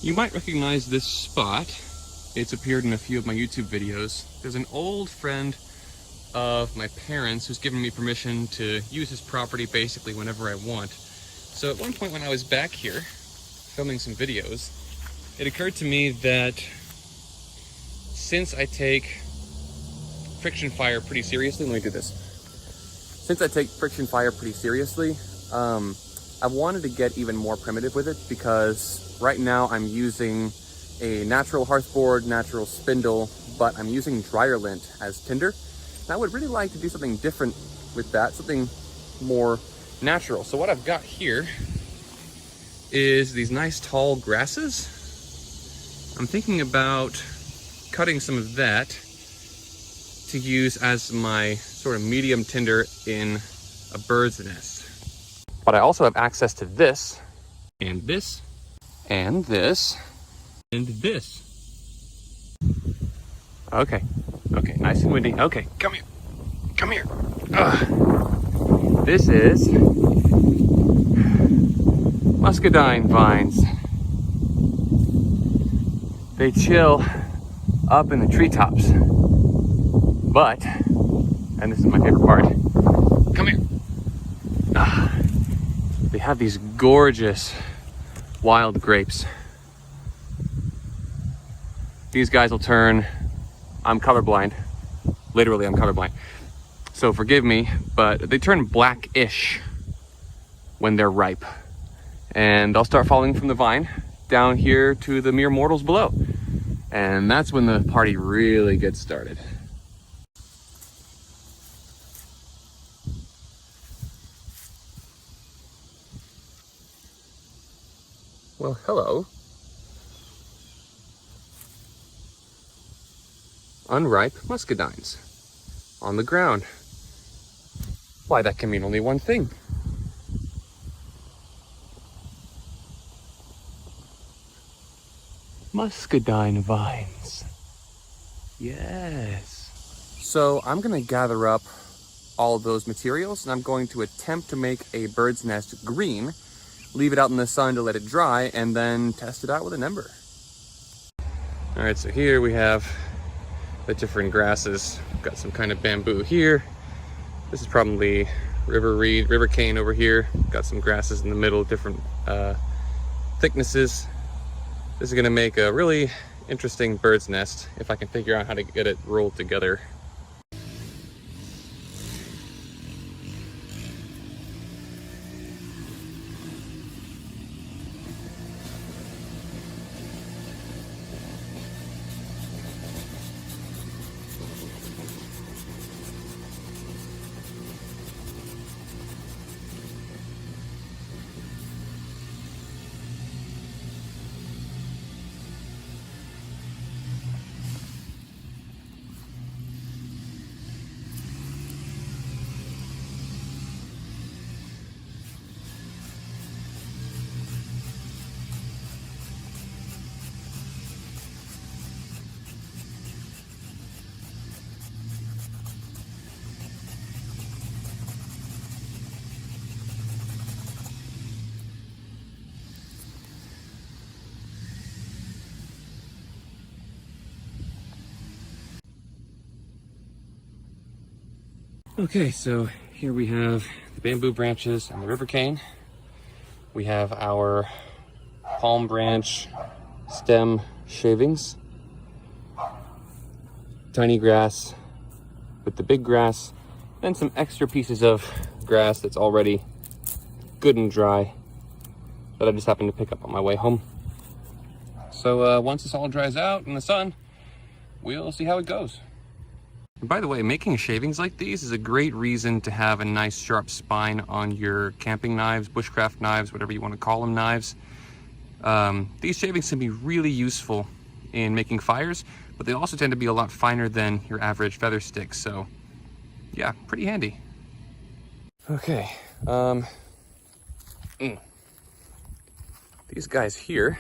You might recognize this spot. It's appeared in a few of my YouTube videos. There's an old friend of my parents who's given me permission to use his property basically whenever I want. So at one point when I was back here filming some videos, it occurred to me that since I take friction fire pretty seriously, let me do this. Since I take friction fire pretty seriously, I wanted to get even more primitive with it, because right now I'm using a natural hearthboard, natural spindle, but I'm using dryer lint as tinder. And I would really like to do something different with that, something more natural. So what I've got here is these nice tall grasses. I'm thinking about cutting some of that to use as my sort of medium tinder in a bird's nest. But I also have access to this, and this, and this, and this. Okay, nice and windy. Okay, come here. This is muscadine vines. They chill up in the treetops. But, and this is my favorite part, come here. They have these gorgeous wild grapes. These guys will turn, I'm colorblind. Literally, I'm colorblind. So forgive me, but they turn blackish when they're ripe. And they'll start falling from the vine down here to the mere mortals below. And that's when the party really gets started. Well, hello. Unripe muscadines on the ground. Why, that can mean only one thing. Muscadine vines. Yes. So I'm gonna gather up all of those materials and I'm going to attempt to make a bird's nest green, leave it out in the sun to let it dry, and then test it out with an ember. All right, so here we have the different grasses. Got some kind of bamboo here. This is probably river reed, river cane over here. Got some grasses in the middle, different thicknesses. This is gonna make a really interesting bird's nest if I can figure out how to get it rolled together. Okay, so here we have the bamboo branches and the river cane. We have our palm branch stem shavings. Tiny grass with the big grass, and some extra pieces of grass that's already good and dry that I just happened to pick up on my way home. So once this all dries out in the sun, we'll see how it goes. And by the way, making shavings like these is a great reason to have a nice sharp spine on your camping knives, bushcraft knives, whatever you want to call them, knives. These shavings can be really useful in making fires, but they also tend to be a lot finer than your average feather stick. So yeah, pretty handy. Okay, these guys here,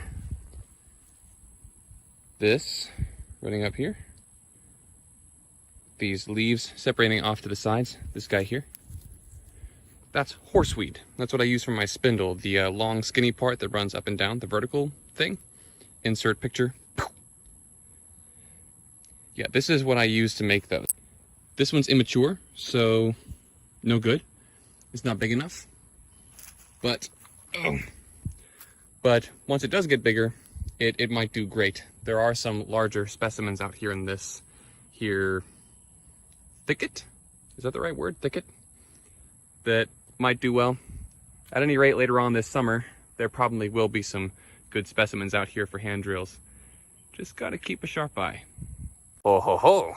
this running up here. These leaves separating off to the sides, this guy here. That's horseweed. That's what I use for my spindle, the long skinny part that runs up and down, the vertical thing. Insert picture. Yeah, this is what I use to make those. This one's immature, so no good. It's not big enough. But once it does get bigger, it might do great. There are some larger specimens out here in this thicket. Is that the right word? Thicket? That might do well. At any rate, later on this summer, there probably will be some good specimens out here for hand drills. Just gotta keep a sharp eye. Oh ho ho!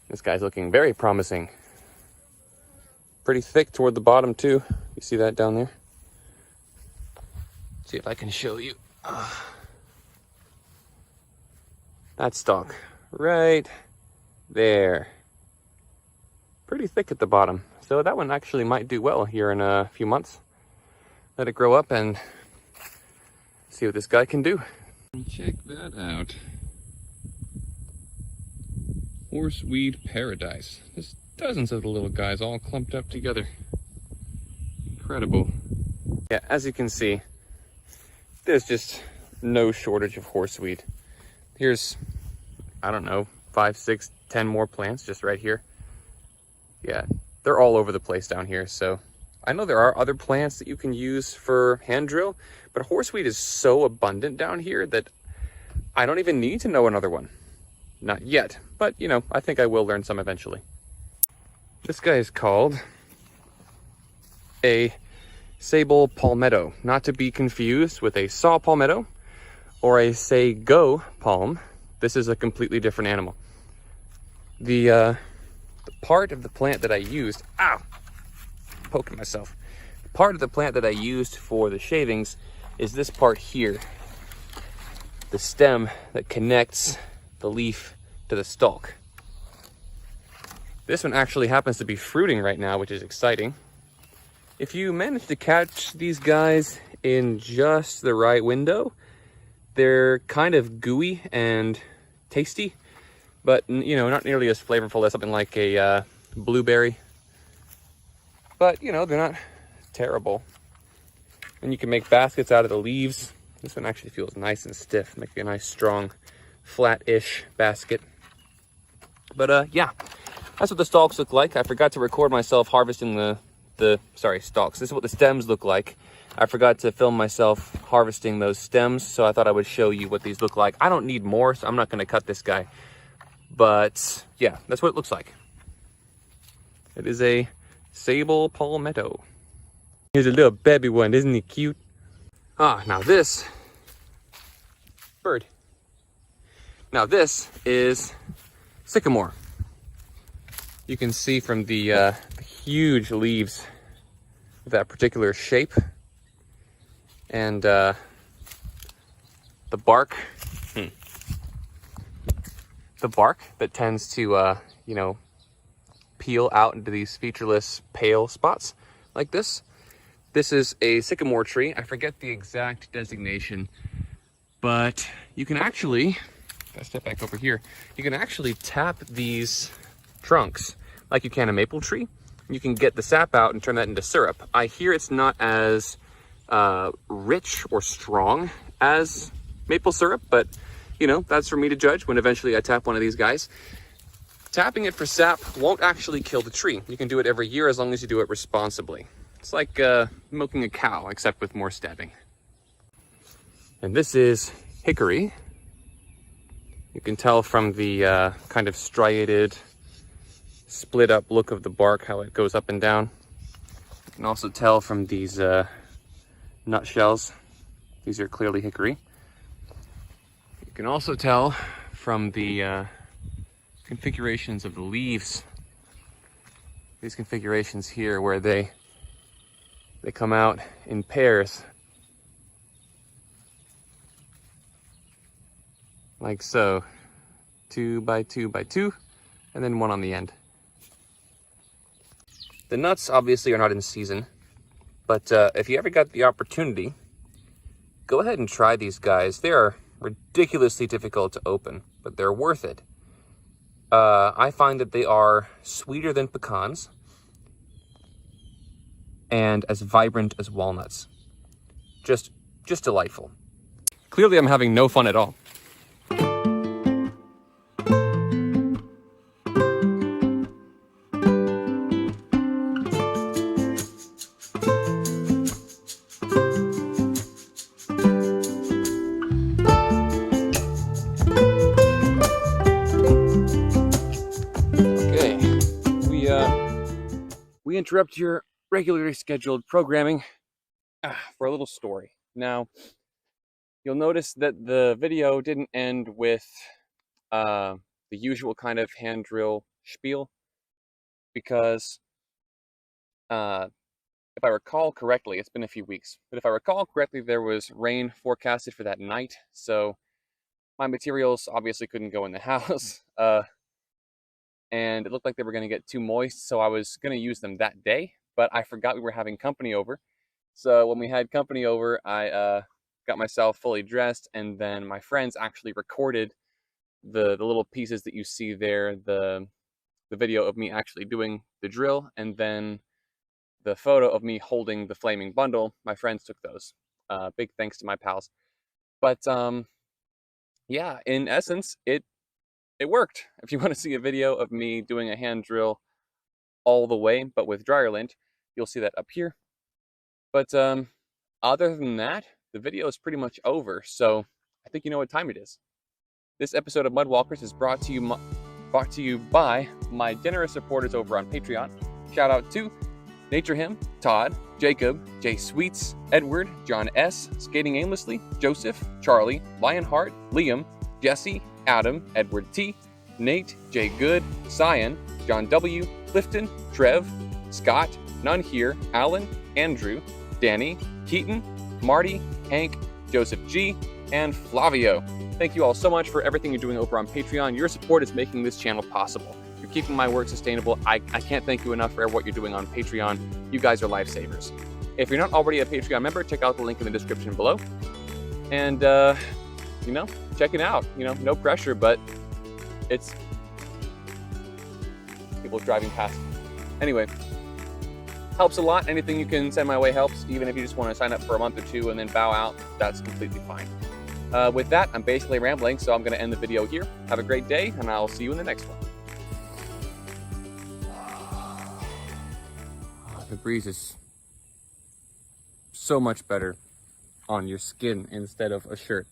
This guy's looking very promising. Pretty thick toward the bottom too. You see that down there? See if I can show you. That stalk right there. Pretty thick at the bottom. So that one actually might do well here in a few months. Let it grow up and see what this guy can do. Check that out. Horseweed paradise. There's dozens of the little guys all clumped up together. Incredible. Yeah, as you can see, there's just no shortage of horseweed. Here's, I don't know, 5, 6, 10 more plants just right here. Yeah, they're all over the place down here. So I know there are other plants that you can use for hand drill, but horseweed is so abundant down here that I don't even need to know another one. Not yet, but you know, I think I will learn some eventually. This guy is called a sable palmetto, not to be confused with a saw palmetto or a sago palm. This is a completely different animal. The part of the plant that I used, ow, poking myself. The part of the plant that I used for the shavings is this part here, the stem that connects the leaf to the stalk. This one actually happens to be fruiting right now, which is exciting. If you manage to catch these guys in just the right window, they're kind of gooey and tasty, but you know, not nearly as flavorful as something like a blueberry. But you know, they're not terrible. And you can make baskets out of the leaves. This one actually feels nice and stiff, making a nice strong flat-ish basket. But yeah, that's what the stalks look like. I forgot to record myself harvesting sorry, stalks. This is what the stems look like. I forgot to film myself harvesting those stems, so I thought I would show you what these look like. I don't need more, so I'm not going to cut this guy. But yeah, that's what it looks like. It is a sable palmetto. Here's a little baby one, isn't he cute? Ah, now this bird. Now this is sycamore. You can see from the huge leaves of that particular shape, and the bark. The bark that tends to, you know, peel out into these featureless pale spots like this. This is a sycamore tree. I forget the exact designation, but you can actually, if I step back over here, you can actually tap these trunks like you can a maple tree. You can get the sap out and turn that into syrup. I hear it's not as rich or strong as maple syrup, but you know, that's for me to judge when eventually I tap one of these guys. Tapping it for sap won't actually kill the tree. You can do it every year as long as you do it responsibly. It's like milking a cow, except with more stabbing. And this is hickory. You can tell from the kind of striated, split up look of the bark how it goes up and down. You can also tell from these nutshells. These are clearly hickory. You can also tell from the configurations of the leaves. These configurations here where they come out in pairs. Like so. 2 by 2 by 2, and then one on the end. The nuts obviously are not in season, but if you ever got the opportunity, go ahead and try these guys. They are ridiculously difficult to open, but they're worth it. I find that they are sweeter than pecans and as vibrant as walnuts. Just delightful. Clearly I'm having no fun at all. We interrupt your regularly scheduled programming for a little story. Now, you'll notice that the video didn't end with the usual kind of hand drill spiel, because if I recall correctly, it's been a few weeks, but if I recall correctly, there was rain forecasted for that night, so my materials obviously couldn't go in the house. And it looked like they were going to get too moist, so I was going to use them that day, but I forgot we were having company over. So when we had company over, I got myself fully dressed, and then my friends actually recorded the little pieces that you see there, the video of me actually doing the drill, and then the photo of me holding the flaming bundle. My friends took those. Big thanks to my pals. But yeah, in essence, it worked. If you want to see a video of me doing a hand drill all the way, but with dryer lint, you'll see that up here. But other than that, the video is pretty much over, so I think you know what time it is. This episode of Mudwalkers is brought to you by my generous supporters over on Patreon. Shout out to Nature Him, Todd, Jacob, Jay Sweets, Edward, John S, Skating Aimlessly, Joseph, Charlie, Lionheart, Liam, Jesse, Adam, Edward T, Nate, Jay Good, Cyan, John W, Clifton, Trev, Scott, None Here, Alan, Andrew, Danny, Keaton, Marty, Hank, Joseph G, and Flavio. Thank you all so much for everything you're doing over on Patreon. Your support is making this channel possible. You're keeping my work sustainable. I can't thank you enough for what you're doing on Patreon. You guys are lifesavers. If you're not already a Patreon member, check out the link in the description below. And, check it out. No pressure, but it's people driving past. Anyway, helps a lot. Anything you can send my way helps. Even if you just want to sign up for a month or two and then bow out, that's completely fine. With that, I'm basically rambling, so I'm going to end the video here. Have a great day, and I'll see you in the next one. The breeze is so much better on your skin instead of a shirt,